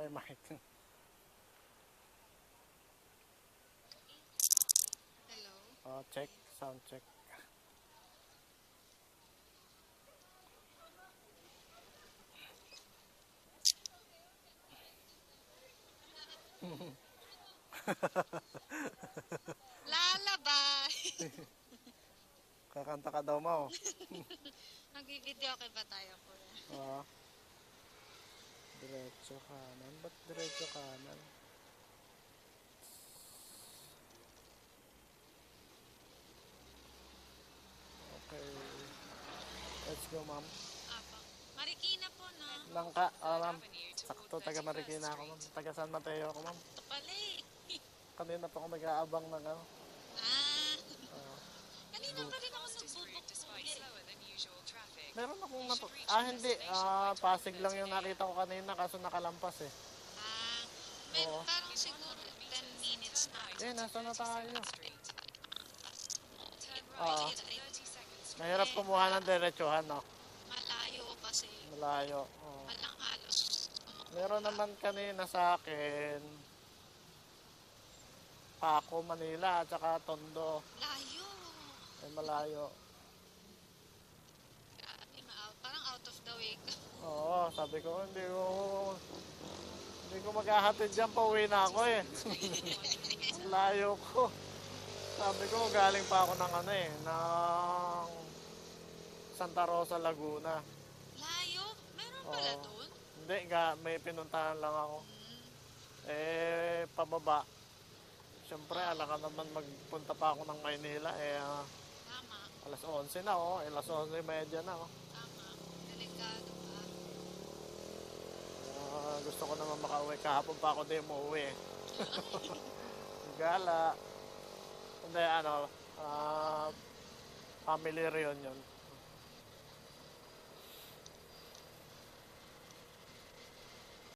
may mic. Hello? Oh, check. Sound check. Lalabay! Kakanta ka daw mo. Nag-video okay ba tayo, kuya? Oo. Diretso kanan. Ba't diretso kanan? Okay. Let's go, ma'am. Apa. Marikina po, no? Langka. Ma'am. Sakto, taga Marikina ako, ma'am. Taga San Mateo ako, ma'am. Ito pala eh. Kanina pa ako nag-aabang ng ano. Ah, ah, kanina pa rin ako nagbubuk. meron akong hindi. Pasig lang yung nakita ko kanina kaso nakalampas eh. Ah, may Oo. parang siguro 10 minutes na. Eh, nasa na tayo? Ah. Mahirap kumuha ng diretsuhan, no? Malayo kasi. Malayo. Oo. Walang halos. Meron naman kanina sa akin Paco, Manila, at saka Tondo. Layo. Ay, malayo. Grabe, parang out of the way ka. Oo, sabi ko, hindi ko maghahatid dyan, pauwi na ako eh. Ang layo ko. Sabi ko, galing pa ako ng ng Santa Rosa, Laguna. Layo? Meron pala Oo. doon? Hindi, may pinuntahan lang ako. Pababa. Siyempre, alam ka naman magpunta pa ako ng Maynila. Tama. Alas 11 na, oh. Alas 11:30 na, oh. Tama. Delikado pa. Gusto ko naman makauwi. Kahapon pa ako din umuwi. Gala. Hindi, family reunion.